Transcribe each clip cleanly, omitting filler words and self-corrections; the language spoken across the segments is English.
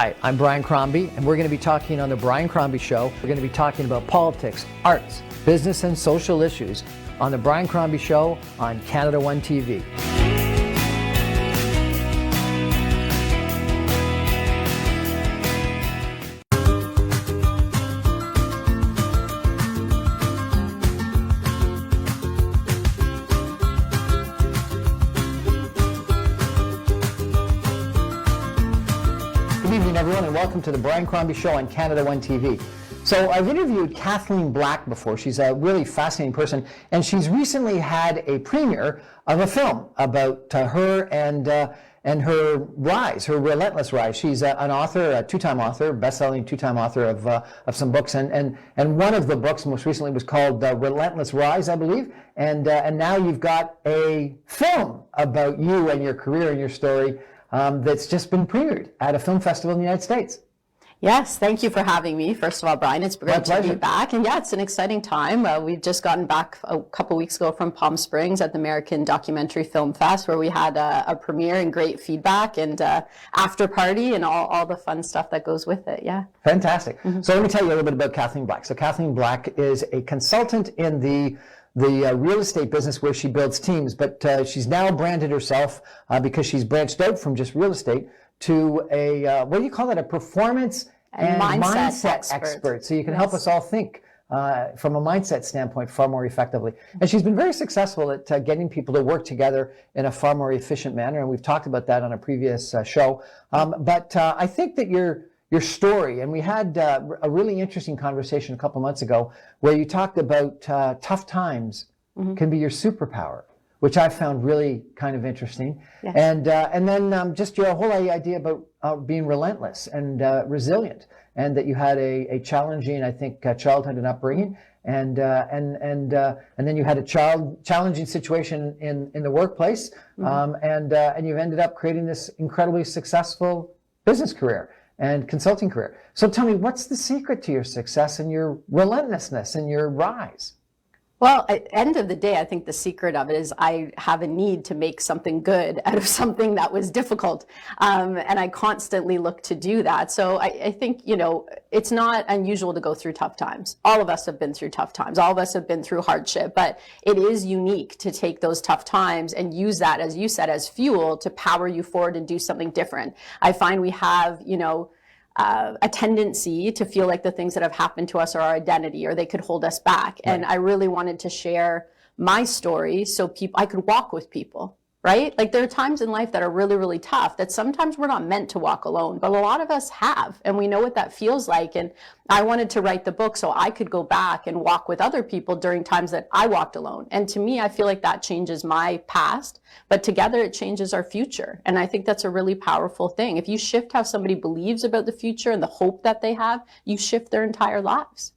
Hi, I'm Brian Crombie, and we're going to be talking on The Brian Crombie Show. We're going to be talking about politics, arts, business, and social issues on The Brian Crombie Show on Canada One TV. Good evening, everyone, and welcome to The Brian Crombie Show on Canada One TV. So I've interviewed Kathleen Black before. She's a really fascinating person, and she's recently had a premiere of a film about her and her rise, her relentless rise. She's an author, a two-time author, best-selling two-time author of some books, and one of the books most recently was called Relentless Rise, I believe, and now you've got a film about you and your career and your story that's just been premiered at a film festival in the United States. Yes, thank you for having me. First of all, Brian, it's great to be back. And yeah, it's an exciting time. We've just gotten back a couple weeks ago from Palm Springs at the American Documentary Film Fest, where we had a premiere and great feedback and after party and all the fun stuff that goes with it. Yeah. Fantastic. Mm-hmm. So let me tell you a little bit about Kathleen Black. So Kathleen Black is a consultant in the real estate business where she builds teams, but she's now branded herself because she's branched out from just real estate to a, what do you call it, a performance and mindset expert. So you can help us all think from a mindset standpoint far more effectively. And she's been very successful at getting people to work together in a far more efficient manner, and we've talked about that on a previous show. But I think that your story, and we had a really interesting conversation a couple months ago where you talked about tough times can be your superpower, which I found really kind of interesting. Yes. And then just your whole idea about being relentless and resilient, and that you had a challenging, I think, childhood and upbringing, and then you had a challenging situation in the workplace, and you've ended up creating this incredibly successful business career and consulting career. So tell me, what's the secret to your success and your relentlessness and your rise? Well, at the end of the day, I think the secret of it is I have a need to make something good out of something that was difficult. And I constantly look to do that. So I think, it's not unusual to go through tough times. All of us have been through tough times. All of us have been through hardship, but it is unique to take those tough times and use that, as you said, as fuel to power you forward and do something different. I find we have, a tendency to feel like the things that have happened to us are our identity, or they could hold us back. Right. And I really wanted to share my story so I could walk with people, right? Like there are times in life that are really, really tough that sometimes we're not meant to walk alone, but a lot of us have, and we know what that feels like. And I wanted to write the book so I could go back and walk with other people during times that I walked alone. And to me, I feel like that changes my past, but together it changes our future. And I think that's a really powerful thing. If you shift how somebody believes about the future and the hope that they have, you shift their entire lives.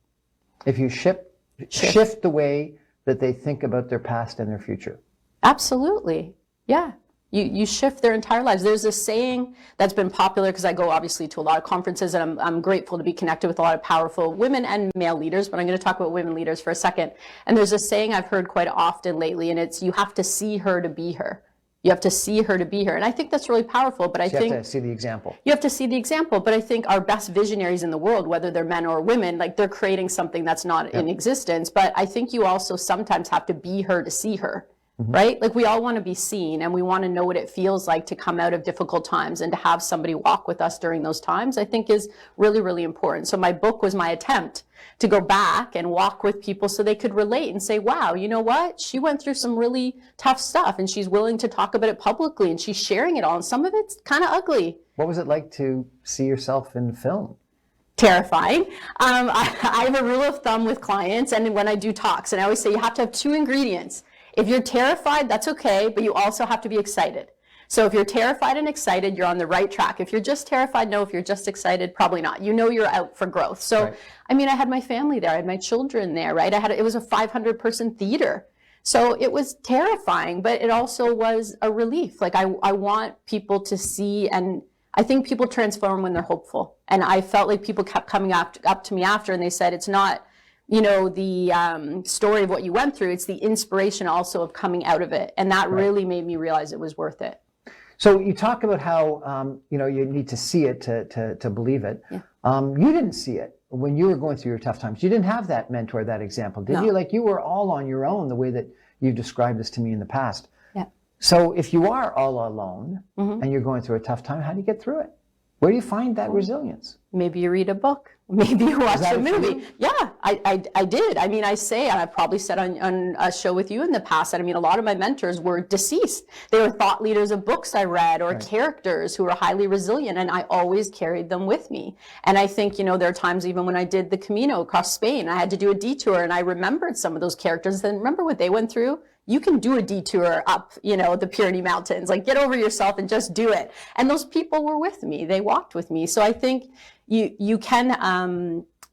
If you shift the way that they think about their past and their future. Absolutely. Yeah. You shift their entire lives. There's this saying that's been popular because I go obviously to a lot of conferences, and I'm grateful to be connected with a lot of powerful women and male leaders, but I'm going to talk about women leaders for a second. And there's a saying I've heard quite often lately, and it's, you have to see her to be her. You have to see her to be her. And I think that's really powerful, but I think you have to see the example. You have to see the example, but I think our best visionaries in the world, whether they're men or women, like they're creating something that's not in existence. But I think you also sometimes have to be her to see her. Right? Like we all want to be seen, and we want to know what it feels like to come out of difficult times, and to have somebody walk with us during those times, I think is really, really important. So my book was my attempt to go back and walk with people so they could relate and say, wow, you know what? She went through some really tough stuff, and she's willing to talk about it publicly, and she's sharing it all. And some of it's kind of ugly. What was it like to see yourself in film? Terrifying. I have a rule of thumb with clients and when I do talks, and I always say you have to have two ingredients. If you're terrified, that's okay, but you also have to be excited. So if you're terrified and excited, you're on the right track. If you're just terrified, no. If you're just excited, probably not. You're out for growth. So, right. I mean, I had my family there. I had my children there, right? It was a 500-person theater. So it was terrifying, but it also was a relief. Like I want people to see, and I think people transform when they're hopeful. And I felt like people kept coming up to me after, and they said, it's not the story of what you went through, it's the inspiration also of coming out of it. And that really made me realize it was worth it. So you talk about how, you need to see it to believe it. Yeah. You didn't see it when you were going through your tough times. You didn't have that mentor, that example, did No. you? Like you were all on your own, the way that you've described this to me in the past. Yeah. So if you are all alone and you're going through a tough time, how do you get through it? Where do you find that resilience? Maybe you read a book. Maybe you watch that a it for movie. you? Yeah, I did. I mean, I say, and I probably said on a show with you in the past, that I mean, a lot of my mentors were deceased. They were thought leaders of books I read or characters who were highly resilient, and I always carried them with me. And I think, there are times even when I did the Camino across Spain, I had to do a detour, and I remembered some of those characters and remember what they went through. You can do a detour up, the Pyrenees Mountains, like get over yourself and just do it. And those people were with me. They walked with me. So I think you can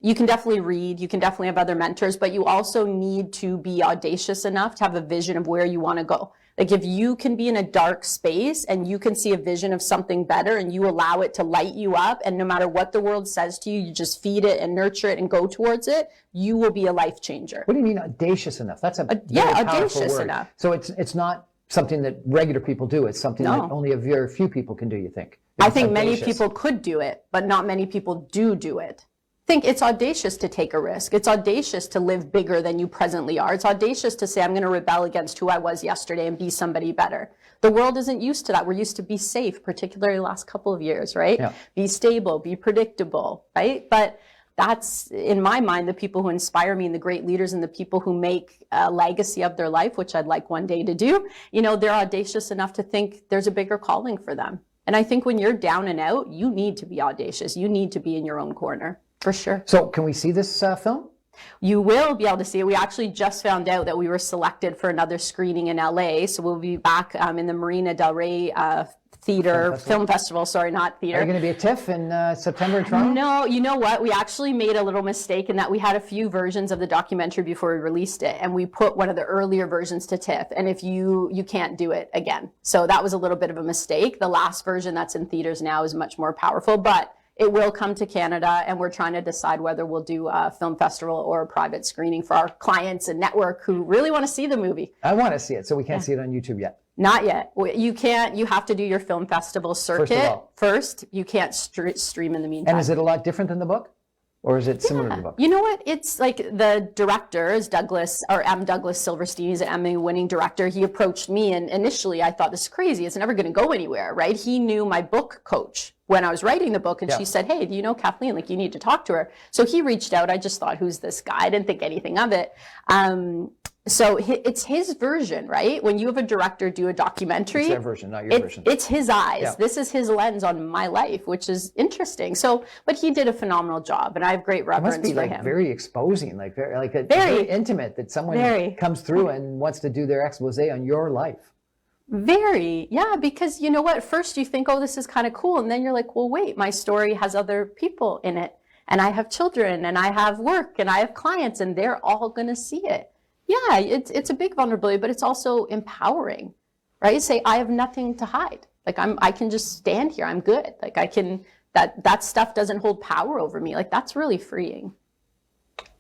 definitely read, you can definitely have other mentors, but you also need to be audacious enough to have a vision of where you want to go. Like if you can be in a dark space and you can see a vision of something better and you allow it to light you up, and no matter what the world says to you, you just feed it and nurture it and go towards it, you will be a life changer. What do you mean audacious enough? That's a very audacious powerful word. enough. So it's not something that regular people do. It's something that only a very few people can do, you think? I think many people could do it, but not many people do it. I think it's audacious to take a risk. It's audacious to live bigger than you presently are. It's audacious to say, I'm going to rebel against who I was yesterday and be somebody better. The world isn't used to that. We're used to be safe, particularly the last couple of years, right? Yeah. Be stable, be predictable, right? But that's, in my mind, the people who inspire me and the great leaders and the people who make a legacy of their life, which I'd like one day to do, they're audacious enough to think there's a bigger calling for them. And I think when you're down and out, you need to be audacious. You need to be in your own corner. For sure. So can we see this film? You will be able to see it. We actually just found out that we were selected for another screening in LA. So we'll be back in the Marina Del Rey Film Festival. Sorry, not theater. Are you going to be at TIFF in September in Toronto? No, you know what? We actually made a little mistake in that we had a few versions of the documentary before we released it, and we put one of the earlier versions to TIFF, and if you can't do it again. So that was a little bit of a mistake. The last version that's in theaters now is much more powerful, but it will come to Canada, and we're trying to decide whether we'll do a film festival or a private screening for our clients and network who really want to see the movie. I want to see it, so we can't see it on YouTube yet. Not yet. You can't. You have to do your film festival circuit first. You can't stream in the meantime. And is it a lot different than the book? Or is it similar to the book? You know what? It's like the director is Douglas Silverstein. He's an Emmy-winning director. He approached me, and initially I thought, this is crazy. It's never going to go anywhere, right? He knew my book coach when I was writing the book, and she said, hey, do you know Kathleen? Like, you need to talk to her. So he reached out. I just thought, who's this guy? I didn't think anything of it. So it's his version, right? When you have a director do a documentary, it's their version, not your version. It's his eyes. Yeah. This is his lens on my life, which is interesting. So, but he did a phenomenal job, and I have great reverence it must be for like him. very exposing, very intimate that someone comes through and wants to do their expose on your life. Very, yeah, because you know what? First you think, oh, this is kind of cool, and then you're like, well, wait, my story has other people in it, and I have children, and I have work, and I have clients, and they're all going to see it. Yeah, it's a big vulnerability, but it's also empowering, right? Say, I have nothing to hide. Like I can just stand here. I'm good. Like that stuff doesn't hold power over me. Like that's really freeing.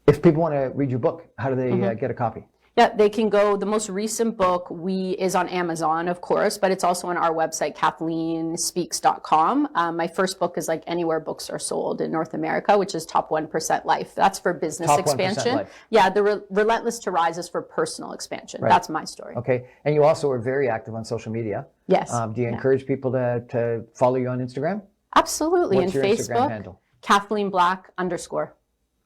If people want to read your book, how do they get a copy? Yeah, they can go. The most recent book is on Amazon, of course, but it's also on our website, KathleenSpeaks.com. My first book is like anywhere books are sold in North America, which is Top 1% Life. That's for business expansion. Life. Yeah, the Relentless to Rise is for personal expansion. Right. That's my story. Okay, and you also are very active on social media. Yes. Do you encourage people to follow you on Instagram? Absolutely. What's your Facebook, Instagram handle? Kathleen Black _.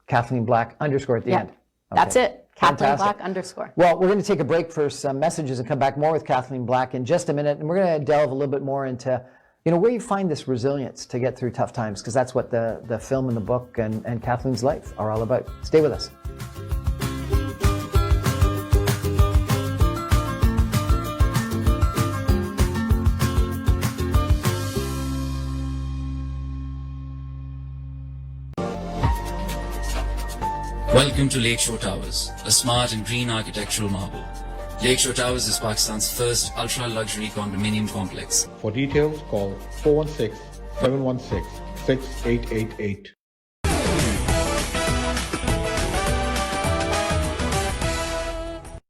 Kathleen Black _ at the end. Okay. That's it. Kathleen Fantastic. Black _ Well, we're going to take a break for some messages and come back more with Kathleen Black in just a minute. And we're going to delve a little bit more into, where you find this resilience to get through tough times, because that's what the film and the book and Kathleen's life are all about. Stay with us. Welcome to Lakeshore Towers, a smart and green architectural marvel. Lakeshore Towers is Pakistan's first ultra-luxury condominium complex. For details, call 416-716-6888.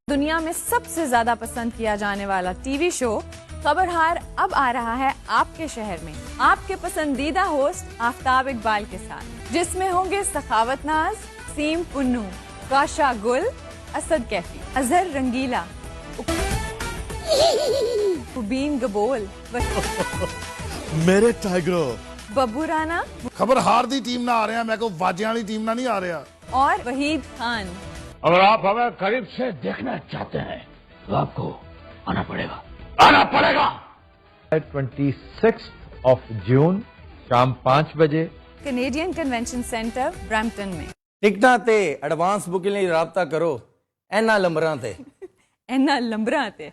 दुनिया में सबसे ज्यादा पसंद किया जाने वाला TV show खबरहार अब आ रहा है आपके शहर में आपके पसंदीदा होस्ट आफ्ताब इकबाल के साथ, जिसमें होंगे सखावत नाज, सीम पुन्नू, काशा गुल, असद कैफी, अजहर रंगीला, उबीन गबोल, मेरे टाइगरों, बब्बू राना खबरहार दी टीम ना आ रहे हैं, मैं को वाजियां वाली टीम ना नहीं आ रहा। और वहीद खान। अगर आप हमें करीब से देखना चाहते हैं तो आपको आना पड़ेगा, आना पड़ेगा। 26th of June शाम 5 बजे कैनेडियन कन्वेंशन सेंटर ब्रैम्पटन में। टिकटां ते एडवांस बुकिंग ਲਈ ਰਾਬਤਾ ਕਰੋ ਇਹਨਾਂ ਨੰਬਰਾਂ ਤੇ। ਇਹਨਾਂ ਲੰਬਰਾਂ ਤੇ।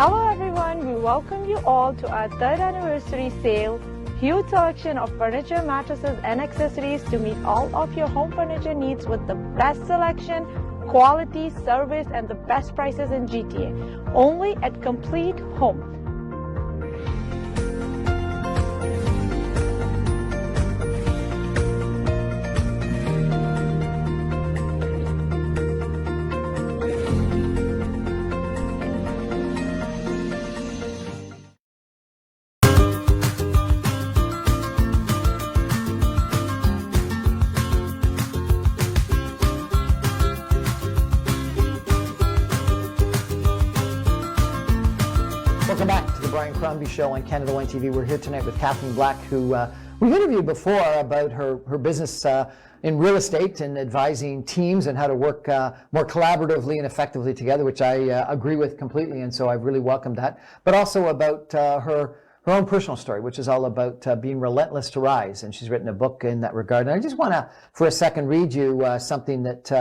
Hello everyone, we welcome you all to our 3rd anniversary sale. Huge selection of furniture, mattresses and accessories to meet all of your home furniture needs with the best selection, quality, service and the best prices in GTA. Only at Complete Home. Welcome back to the Brian Crombie Show on Canada One TV. We're here tonight with Kathleen Black, who we've interviewed before about her business in real estate and advising teams and how to work more collaboratively and effectively together, which I agree with completely, and so I've really welcomed that. But also about her own personal story, which is all about being relentless to rise, and she's written a book in that regard. And I just want to, for a second, read you something that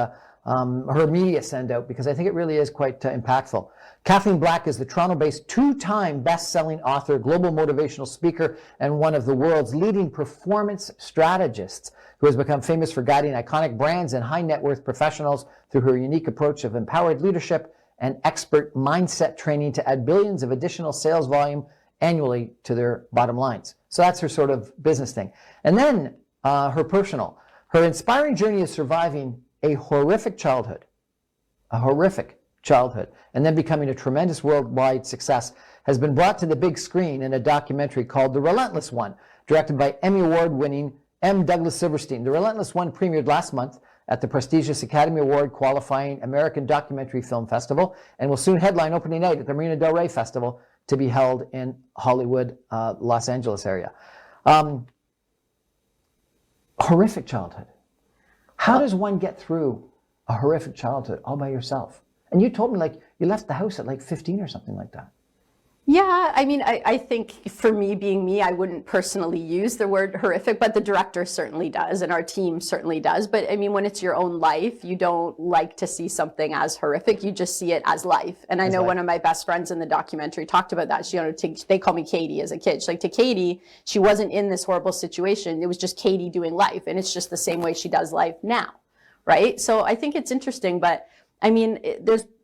her media send out, because I think it really is quite impactful. Kathleen Black is the Toronto-based 2-time best-selling author, global motivational speaker, and one of the world's leading performance strategists who has become famous for guiding iconic brands and high-net-worth professionals through her unique approach of empowered leadership and expert mindset training to add billions of additional sales volume annually to their bottom lines. So that's her sort of business thing. And then her personal. Her inspiring journey is surviving a horrific childhood, and then becoming a tremendous worldwide success, has been brought to the big screen in a documentary called The Relentless One, directed by Emmy Award-winning M. Douglas Silverstein. The Relentless One premiered last month at the prestigious Academy Award qualifying American Documentary Film Festival, and will soon headline opening night at the Marina Del Rey Festival to be held in Hollywood, Los Angeles area. Horrific childhood. How does one get through a horrific childhood all by yourself? And you told me like you left the house at like 15 or something like that. Yeah, I mean, I think for me, being me, I wouldn't personally use the word horrific, but the director certainly does, and our team certainly does. But I mean, when it's your own life, you don't like to see something as horrific. You just see it as life. And I know one of my best friends in the documentary talked about that. She, they call me Katie as a kid. She's like, to Katie, she wasn't in this horrible situation. It was just Katie doing life. And it's just the same way she does life now, right? So I think it's interesting, but I mean,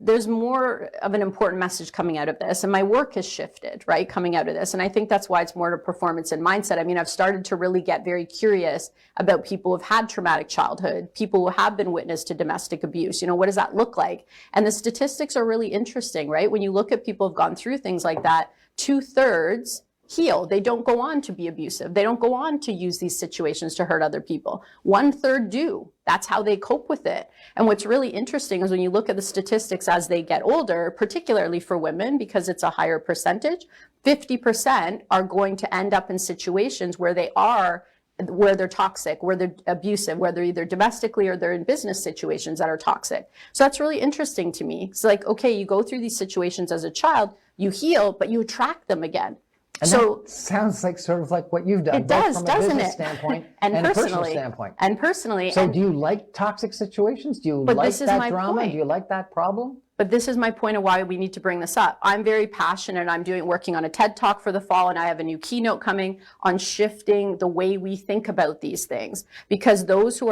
there's more of an important message coming out of this, and my work has shifted, right, coming out of this. And I think that's why it's more to performance and mindset. I mean, I've started to really get very curious about people who've had traumatic childhood, people who have been witness to domestic abuse. You know, what does that look like? And the statistics are really interesting, right? When you look at people who've gone through things like that, 2/3 heal. They don't go on to be abusive. They don't go on to use these situations to hurt other people. 1/3 do. That's how they cope with it. And what's really interesting is when you look at the statistics as they get older, particularly for women, because it's a higher percentage, 50% are going to end up in situations where they're toxic, where they're abusive, where they're either domestically or they're in business situations that are toxic. So that's really interesting to me. It's like, okay, you go through these situations as a child, you heal, but you attract them again. And so that sounds like sort of like what you've done. It does, both from doesn't a business it? standpoint and a personal personally, standpoint. And personally. So do you like toxic situations? Do you like that drama? Do you like that problem? But this is my point of why we need to bring this up. I'm very passionate. I'm working on a TED Talk for the fall, and I have a new keynote coming on shifting the way we think about these things. Because those who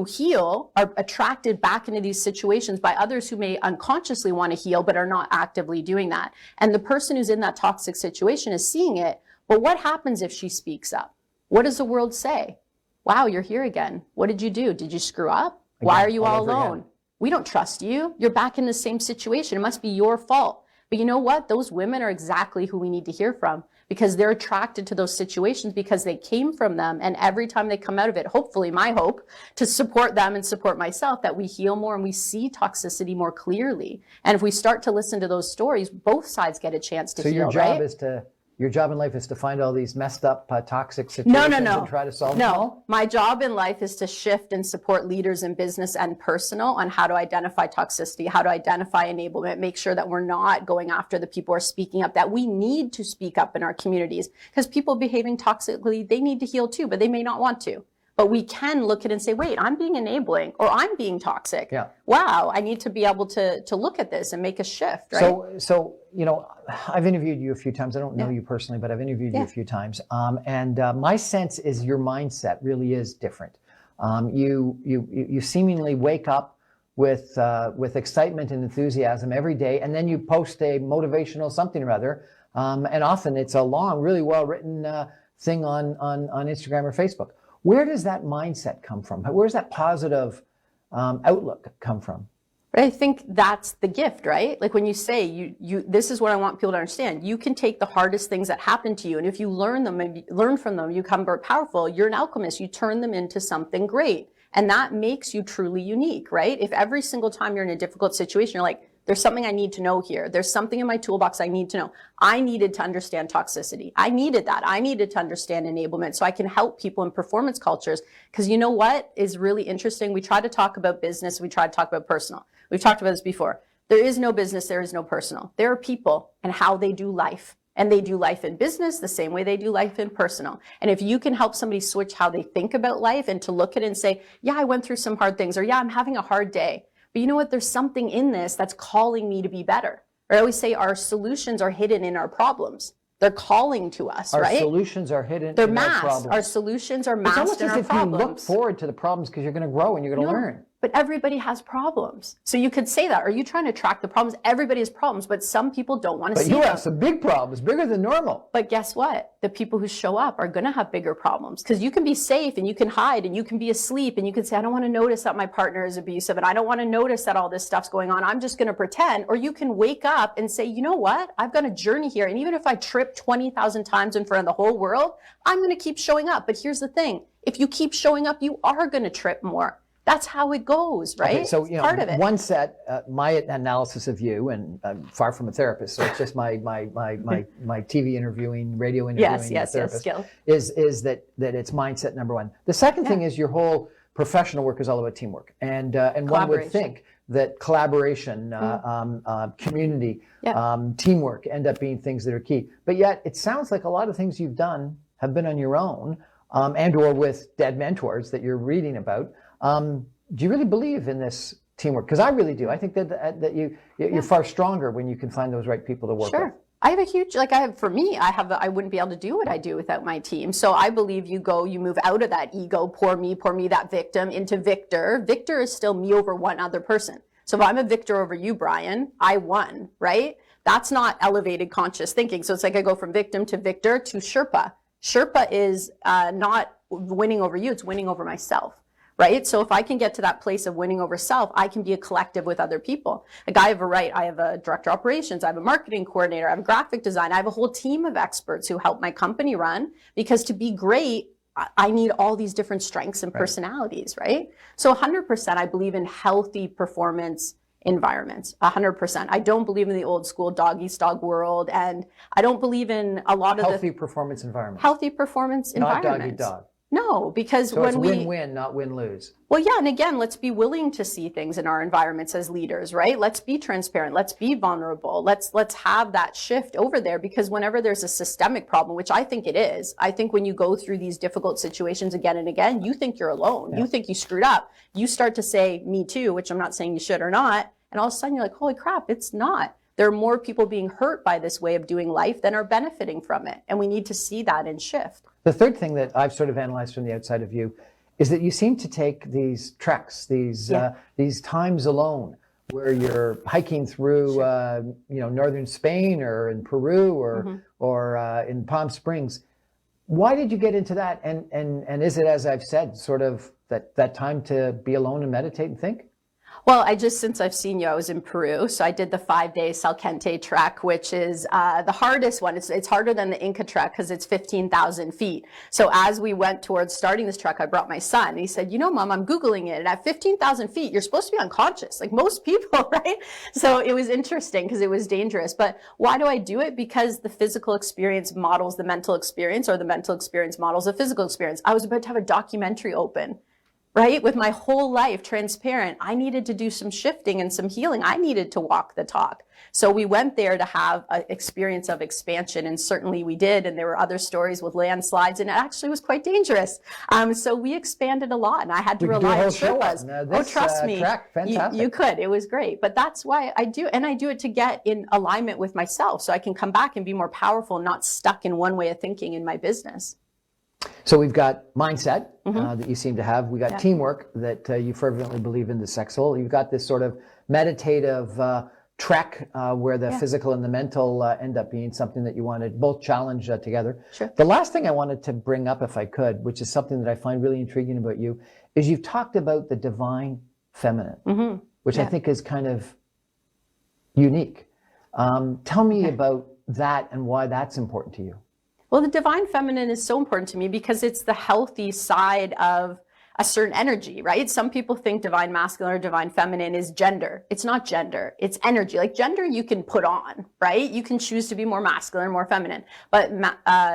heal are attracted back into these situations by others who may unconsciously want to heal but are not actively doing that. And the person who's in that toxic situation is seeing it. But what happens if she speaks up? What does the world say? Wow, you're here again. What did you do? Did you screw up? Why are you all alone? We don't trust you. You're back in the same situation. It must be your fault. But you know what? Those women are exactly who we need to hear from, because they're attracted to those situations because they came from them. And every time they come out of it, hopefully my hope to support them and support myself, that we heal more and we see toxicity more clearly. And if we start to listen to those stories, both sides get a chance to heal, right? Your job in life is to find all these messed up, toxic situations and try to solve them all? No, my job in life is to shift and support leaders in business and personal on how to identify toxicity, how to identify enablement, make sure that we're not going after the people who are speaking up, that we need to speak up in our communities, because people behaving toxically, they need to heal too, but they may not want to. But we can look at it and say, wait, I'm being enabling, or I'm being toxic. Yeah. Wow, I need to be able to look at this and make a shift, right? So you know, I've interviewed you a few times. I don't know you personally, but I've interviewed you a few times. And my sense is your mindset really is different. You seemingly wake up with excitement and enthusiasm every day, and then you post a motivational something or other. And often it's a long, really well-written thing on Instagram or Facebook. Where does that mindset come from? Where does that positive outlook come from? I think that's the gift, right? Like when you say, this is what I want people to understand. You can take the hardest things that happen to you, and if you learn them and learn from them, you become more powerful. You're an alchemist. You turn them into something great. And that makes you truly unique, right? If every single time you're in a difficult situation, you're like, there's something I need to know here. There's something in my toolbox I need to know. I needed to understand toxicity. I needed that. I needed to understand enablement so I can help people in performance cultures. Because you know what is really interesting? We try to talk about business. We try to talk about personal. We've talked about this before. There is no business. There is no personal. There are people and how they do life. And they do life in business the same way they do life in personal. And if you can help somebody switch how they think about life and to look at it and say, yeah, I went through some hard things, or yeah, I'm having a hard day. But you know what? There's something in this that's calling me to be better. Or I always say our solutions are hidden in our problems. They're calling to us, right? Our solutions are hidden in our problems. Our solutions are masked in our problems. It's almost as if you look forward to the problems because you're going to grow and you're going to learn. But everybody has problems. So you could say that. Are you trying to track the problems? Everybody has problems, but some people don't want to see them. But you have some big problems, bigger than normal. But guess what? The people who show up are going to have bigger problems, because you can be safe and you can hide and you can be asleep and you can say, I don't want to notice that my partner is abusive and I don't want to notice that all this stuff's going on. I'm just going to pretend. Or you can wake up and say, you know what? I've got a journey here. And even if I trip 20,000 times in front of the whole world, I'm going to keep showing up. But here's the thing. If you keep showing up, you are going to trip more. That's how it goes, right? Okay, so, you know, part of it. One set, my analysis of you, and I'm far from a therapist, so it's just my TV interviewing, radio interviewing yes, skill. Is that it's mindset number one. The second thing is your whole professional work is all about teamwork, and one would think that collaboration, community, teamwork end up being things that are key. But yet, it sounds like a lot of things you've done have been on your own, and or with dead mentors that you're reading about. Do you really believe in this teamwork? Because I really do. I think that you're far stronger when you can find those right people to work with. I have a huge, I wouldn't be able to do what I do without my team. So I believe you move out of that ego, poor me, that victim, into victor. Victor is still me over one other person. So if I'm a victor over you, Brian, I won, right? That's not elevated conscious thinking. So it's like I go from victim to victor to Sherpa. Sherpa is not winning over you, it's winning over myself. Right? So if I can get to that place of winning over self, I can be a collective with other people. Like I have a director of operations, I have a marketing coordinator, I have a graphic design, I have a whole team of experts who help my company run, because to be great, I need all these different strengths and personalities, right? So 100% I believe in healthy performance environments, 100%. I don't believe in the old school dog-eat-dog world, and I don't believe in a lot of healthy performance environments. Healthy performance environments. Not dog-eat-dog. No, because so it's win-win, not win-lose. Well, yeah, and again, let's be willing to see things in our environments as leaders, right? Let's be transparent. Let's be vulnerable. Let's have that shift over there, because whenever there's a systemic problem, which I think it is, I think when you go through these difficult situations again and again, you think you're alone. Yeah. You think you screwed up. You start to say, me too, which I'm not saying you should or not, And all of a sudden you're like, holy crap, it's not. There are more people being hurt by this way of doing life than are benefiting from it. And we need to see that and shift. The third thing that I've sort of analyzed from the outside of you is that you seem to take these treks, these times alone, where you're hiking through, northern Spain or in Peru or in Palm Springs. Why did you get into that? And is it, as I've said, sort of that time to be alone and meditate and think? Well, since I've seen you, I was in Peru. So I did the 5-day Salkente trek, which is the hardest one. It's harder than the Inca trek because it's 15,000 feet. So as we went towards starting this trek, I brought my son. And he said, Mom, I'm Googling it. And at 15,000 feet, you're supposed to be unconscious, like most people, right? So it was interesting because it was dangerous. But why do I do it? Because the physical experience models the mental experience, or the mental experience models the physical experience. I was about to have a documentary open, right? With my whole life transparent, I needed to do some shifting and some healing. I needed to walk the talk. So we went there to have an experience of expansion, and certainly we did. And there were other stories with landslides, and it actually was quite dangerous. So we expanded a lot, and I had to rely on Sherpas. Trust me, you could. It was great. But that's why I do, and I do it to get in alignment with myself, so I can come back and be more powerful, not stuck in one way of thinking in my business. So we've got mindset that you seem to have. We got teamwork that you fervently believe in, the sex soul. You've got this sort of meditative trek where the physical and the mental end up being something that you want to both challenge together. Sure. The last thing I wanted to bring up, if I could, which is something that I find really intriguing about you, is you've talked about the divine feminine, which I think is kind of unique. Tell me about that and why that's important to you. Well, the divine feminine is so important to me because it's the healthy side of a certain energy, right? Some people think divine masculine or divine feminine is gender. It's not gender. It's energy. Like gender you can put on, right? You can choose to be more masculine or more feminine. But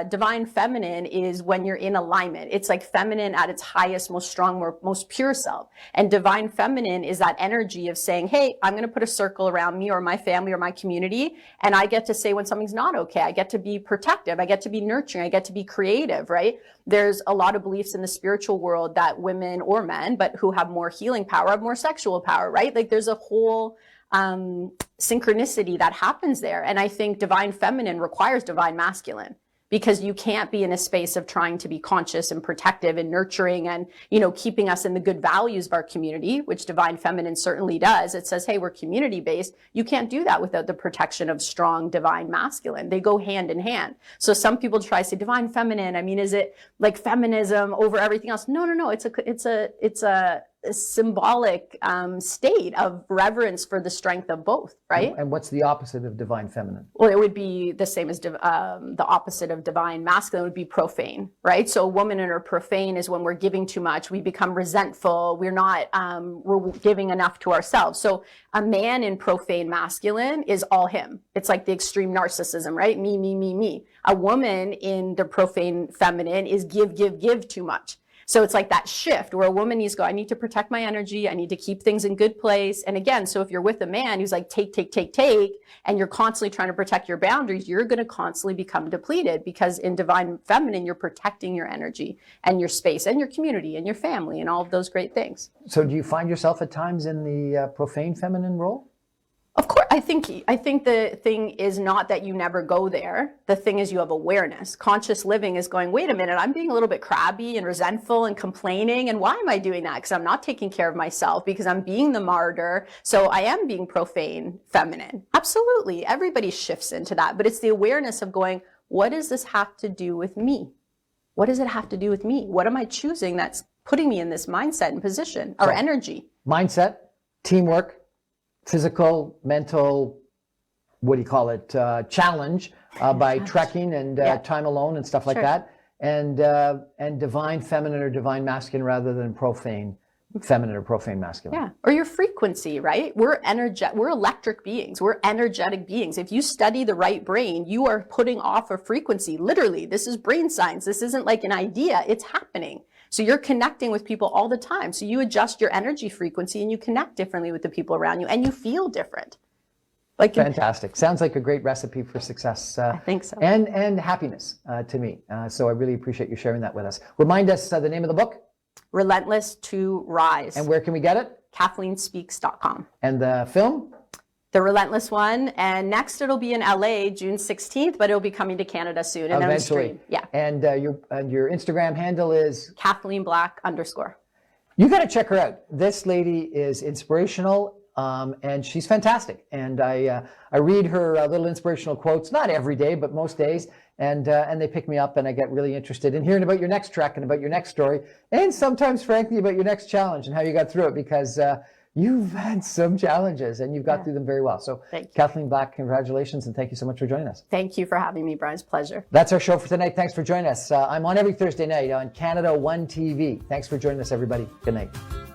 divine feminine is when you're in alignment. It's like feminine at its highest, most strong, most pure self. And divine feminine is that energy of saying, hey, I'm going to put a circle around me or my family or my community. And I get to say when something's not okay. I get to be protective. I get to be nurturing. I get to be creative, right? There's a lot of beliefs in the spiritual world that women or men, but who have more healing power, have more sexual power, right? Like there's a whole synchronicity that happens there. And I think divine feminine requires divine masculine, because you can't be in a space of trying to be conscious and protective and nurturing and, keeping us in the good values of our community, which divine feminine certainly does. It says, hey, we're community based. You can't do that without the protection of strong divine masculine. They go hand in hand. So some people try to say divine feminine. I mean, is it like feminism over everything else? No. It's a symbolic state of reverence for the strength of both, right? And what's the opposite of divine feminine? Well, it would be the same as the opposite of divine masculine would be profane, right? So a woman in her profane is when we're giving too much, we become resentful, we're not we're giving enough to ourselves. So a man in profane masculine is all him. It's like the extreme narcissism, right? Me. A woman in the profane feminine is give too much. So it's like that shift where a woman needs to go, I need to protect my energy. I need to keep things in good place. And again, so if you're with a man who's like, take, and you're constantly trying to protect your boundaries, you're going to constantly become depleted, because in divine feminine, you're protecting your energy and your space and your community and your family and all of those great things. So do you find yourself at times in the profane feminine role? Of course, I think the thing is not that you never go there. The thing is you have awareness. Conscious living is going, wait a minute, I'm being a little bit crabby and resentful and complaining. And why am I doing that? Because I'm not taking care of myself, because I'm being the martyr. So I am being profane feminine. Absolutely. Everybody shifts into that. But it's the awareness of going, what does this have to do with me? What does it have to do with me? What am I choosing that's putting me in this mindset and position or energy? Mindset, teamwork, physical, mental, challenge by trekking and time alone and stuff like that, and divine feminine or divine masculine rather than profane feminine or profane masculine. Yeah, or your frequency, right? We're electric beings. We're energetic beings. If you study the right brain, you are putting off a frequency. Literally, this is brain science. This isn't like an idea. It's happening. So you're connecting with people all the time. So you adjust your energy frequency and you connect differently with the people around you, and you feel different. Fantastic. Sounds like a great recipe for success. I think so. And happiness to me. So I really appreciate you sharing that with us. Remind us the name of the book. Relentless to Rise. And where can we get it? KathleenSpeaks.com. And the film? The Relentless One, and next it'll be in LA June 16th, but it'll be coming to Canada soon. And Eventually. Then stream. Yeah. And your Instagram handle is? Kathleen Black _ You got to check her out. This lady is inspirational, and she's fantastic. And I read her little inspirational quotes, not every day, but most days, and they pick me up, and I get really interested in hearing about your next trek and about your next story, and sometimes, frankly, about your next challenge and how you got through it, because you've had some challenges, and you've got through them very well. So, Kathleen Black, congratulations, and thank you so much for joining us. Thank you for having me, Brian. It's a pleasure. That's our show for tonight. Thanks for joining us. I'm on every Thursday night on Canada 1 TV. Thanks for joining us, everybody. Good night.